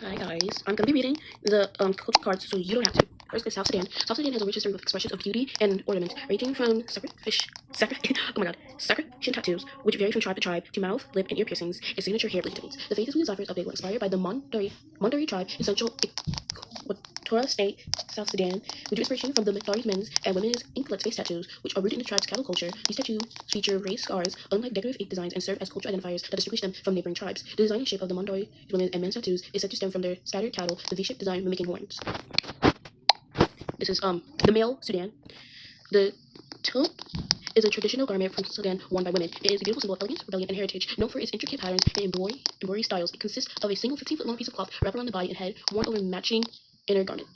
Hi guys, I'm gonna be reading the culture cards so you don't have to. First is South Sudan. South Sudan has a rich history with expressions of beauty and ornament, ranging from sacrificial tattoos, which vary from tribe to tribe, to mouth, lip, and ear piercings, and signature hair bleach techniques. The faces we decipher of were inspired by the Mondari tribe in central Torah State, South Sudan, with inspiration from the Mithari men's and women's inklet face tattoos, which are rooted in the tribe's cattle culture. These tattoos feature raised scars, unlike decorative ink designs, and serve as cultural identifiers that distinguish them from neighboring tribes. The design and shape of the Mondoi women's and men's tattoos is said to stem from their scattered cattle, the V-shaped design mimicking horns. This is the male Sudan. The toque is a traditional garment from Sudan worn by women. It is a beautiful symbol of elegance, rebellion, and heritage, known for its intricate patterns and embroidery styles. It consists of a single 15-foot long piece of cloth wrapped around the body and head, worn over matching inner garment.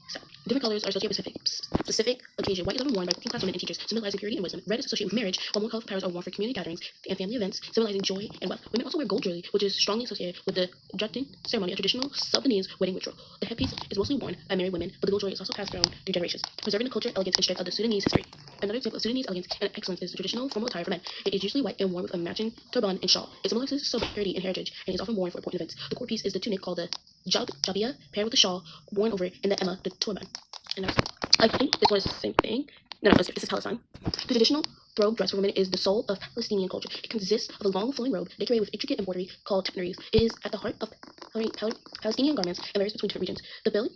Different colors are associated with specific occasion. White is often worn by working-class women and teachers, symbolizing purity and wisdom. Red is associated with marriage, while more colorful patterns are worn for community gatherings and family events, symbolizing joy and wealth. Women also wear gold jewelry, which is strongly associated with the jutting ceremony, a traditional Sudanese wedding ritual. The headpiece is mostly worn by married women, but the gold jewelry is also passed down through generations, preserving the culture, elegance, and strength of the Sudanese history. Another example of Sudanese elegance and excellence is the traditional formal attire for men. It is usually white and worn with a matching turban and shawl. It symbolizes sobriety and heritage, and is often worn for important events. The core piece is the tunic called the jabia, paired with the shawl worn over it, and the emma, the turban. And I think this one is the same thing. No, this is Palestine. The traditional robe dress for women is the soul of Palestinian culture. It consists of a long flowing robe decorated with intricate embroidery called tapneries. It is at the heart of Palestinian garments and varies between different regions. The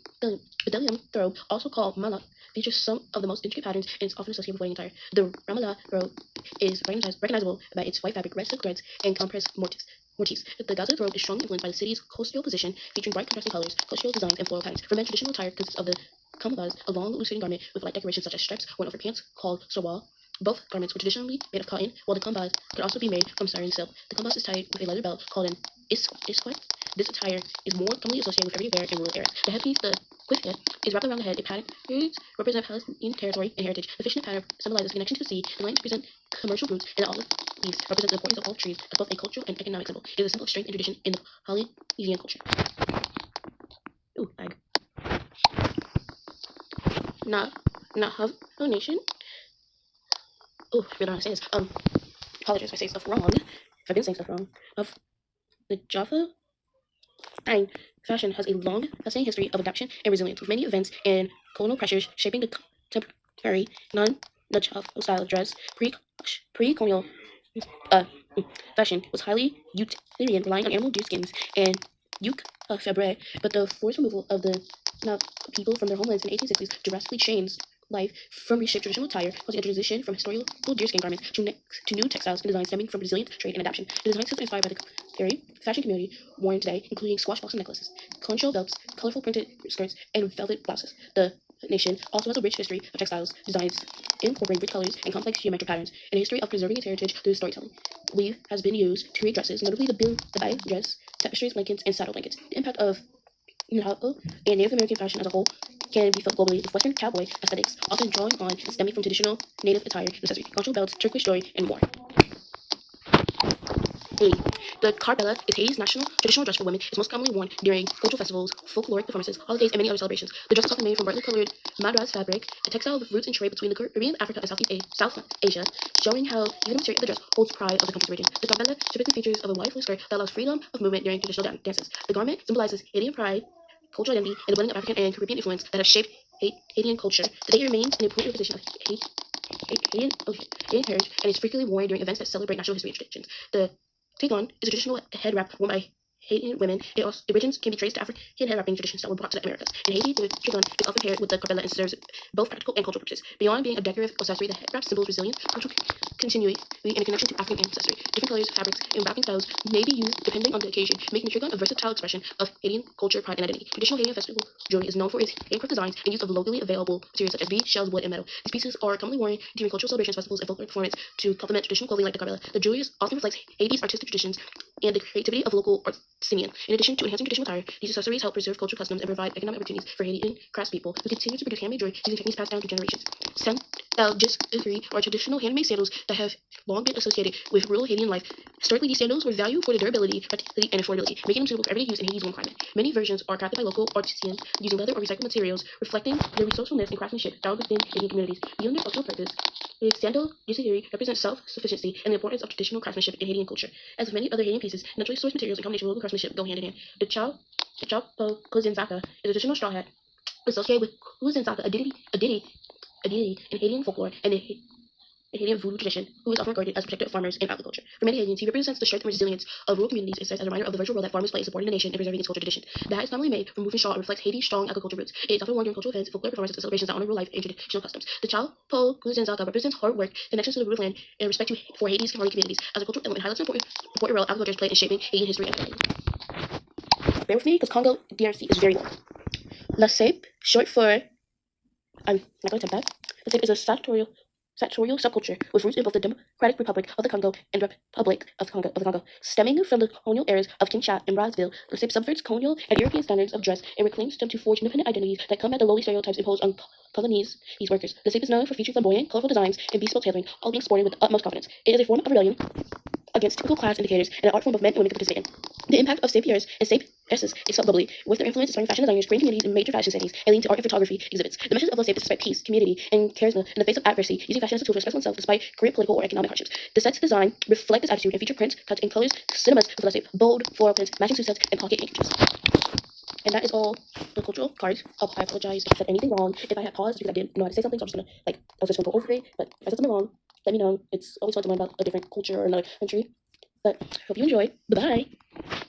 Bedouin robe, also called malak, features some of the most intricate patterns and is often associated with wedding attire. The Ramallah robe is recognizable by its white fabric, red silk threads, and compressed motifs. The Gaza robe is strongly influenced by the city's coastal position, featuring bright contrasting colors, coastal designs, and floral patterns. For men, traditional attire consists of the kamabaz, a long, loose-fitting garment with light decorations such as stripes worn over pants called sarwal. Both garments were traditionally made of cotton, while the kambaz could also be made from sarin silk. The kambaz is tied with a leather belt called an isquet. This attire is more commonly associated with everyday wear in rural areas. The headpiece, the quifta, is wrapped around the head. It patterns represent Palestinian territory and heritage. The fishnet pattern symbolizes connection to the sea. The lines represent commercial routes, and the olive leaves represent the importance of olive trees as both a cultural and economic symbol. It is a symbol of strength and tradition in the Polynesian culture. Ooh, lag. Navajo Nation. Oh, I really don't know how to say this. Apologize if I say stuff wrong. If I've been saying stuff wrong. Of the Java fashion has a long, fascinating history of adaptation and resilience, with many events and colonial pressures shaping the contemporary non-Navajo style of dress. Pre-colonial fashion was highly utilitarian, relying on animal deer skins and yuk fabric, but the forced removal of the people from their homelands in the 1860s drastically changed life from reshaped traditional attire, causing a transition from historical deerskin garments to new textiles and designs stemming from resilient trade and adaptation. The designs have been inspired by the fashion community worn today, including squash blossom necklaces, concho belts, colorful printed skirts, and velvet blouses. The nation also has a rich history of textiles designs incorporating rich colors and complex geometric patterns, and a history of preserving its heritage through storytelling. Weave has been used to create dresses, notably the bai dress, tapestries, blankets, and saddle blankets. The impact of Navajo and Native American fashion as a whole can be felt globally, with Western cowboy aesthetics often drawing on and stemming from traditional Native attire and accessories, concho belts, turquoise jewelry, and more. Haiti. The karbella is Haiti's national traditional dress for women. It's most commonly worn during cultural festivals, folkloric performances, holidays, and many other celebrations. The dress is often made from brightly colored madras fabric, a textile with roots in trade between the Caribbean, Africa, and South Asia, showing how even the material of the dress holds pride of the country's origin. The karbella typically features of a wide skirt that allows freedom of movement during traditional dances. The garment symbolizes Haitian pride, cultural identity, and the blending of African and Caribbean influence that has shaped Haitian culture. Today it remains an important representation of Haitian heritage and is frequently worn during events that celebrate national history and traditions. The Tigon is a traditional head wrap worn by Haitian women. The origins can be traced to African head wrapping traditions that were brought to the Americas. In Haiti, the Tigon is often paired with the karbella and serves both practical and cultural purposes. Beyond being a decorative accessory, the head wrap symbols resilience, cultural continuity, and a connection to African ancestry. Different colors, fabrics, and wrapping styles may be used depending on the occasion, making the Tigon a versatile expression of Haitian culture, pride, and identity. Traditional Haitian festival jewelry is known for its handcraft designs and use of locally available materials such as beads, shells, wood, and metal. These pieces are commonly worn during cultural celebrations, festivals, and folklore performance to complement traditional clothing like the karbella. The jewelry often reflects Haiti's artistic traditions and the creativity of local artisans. In addition to enhancing traditional attire, these accessories help preserve cultural customs and provide economic opportunities for Haitian craftspeople who continue to produce handmade jewelry using techniques passed down through generations. Sandalwood are traditional handmade sandals that have long been associated with rural Haitian life. Historically, these sandals were valued for their durability, practicality, and affordability, making them suitable for everyday use in Haiti's warm climate. Many versions are crafted by local artisans using leather or recycled materials, reflecting their resourcefulness and craftsmanship found within Haitian communities. Beyond their cultural purpose, The Sando theory represents self-sufficiency and the importance of traditional craftsmanship in Haitian culture. As with many other Haitian pieces, naturally sourced materials in combination with local craftsmanship go hand in hand. The Chaupo Kuzinzaka is a traditional straw hat associated with Kuzinzaka, a deity in Haitian folklore and the Haitian voodoo tradition, who is often regarded as a protector of farmers and agriculture. For many Haitians, he represents the strength and resilience of rural communities and serves as a reminder of the virtual role that farmers play in supporting the nation and preserving its cultural tradition. The hat is commonly made from woven straw and reflects Haiti's strong agricultural roots. It is often worn during cultural events, folklore performances, and celebrations that honor rural life and traditional customs. The Chao Po Guzenzaka represents hard work, connections to the rural land, and respect for Haiti's farming communities. As a cultural element, highlights an important role agriculture has played in shaping Haitian history and identity. Bear with me, because Congo DRC is very long. La Sape, short for I'm not going to attempt that. The Sape is a sartorial subculture with roots in both the Democratic Republic of the Congo and Republic of the Congo. Stemming from the colonial eras of King Chat and Brazzaville, the Sape subverts colonial and European standards of dress and reclaims them to forge independent identities that combat the lowly stereotypes imposed on Congolese workers. The Sape is known for featuring flamboyant, colorful designs and bespoke tailoring, all being sported with the utmost confidence. It is a form of rebellion against typical class indicators and an art form of men and women can participate in. The impact of sapiers and sapesses is felt globally, with their influence inspiring fashion designers, creating communities in major fashion cities, and leading to art and photography exhibits. The message of the sape is to spread peace, community, and charisma in the face of adversity, using fashion as a tool to express oneself despite great political or economic hardships. The set's design reflect this attitude and feature prints, cuts, and colors cinemas with the sape, bold floral prints, matching suit sets, and pocket handkerchiefs. And that is all the cultural cards. I apologize if I said anything wrong. If I had paused because I didn't know how to say something, so I was just gonna go over it. But if I said something wrong, let me know. It's always fun to learn about a different culture or another country. But hope you enjoy. Bye bye.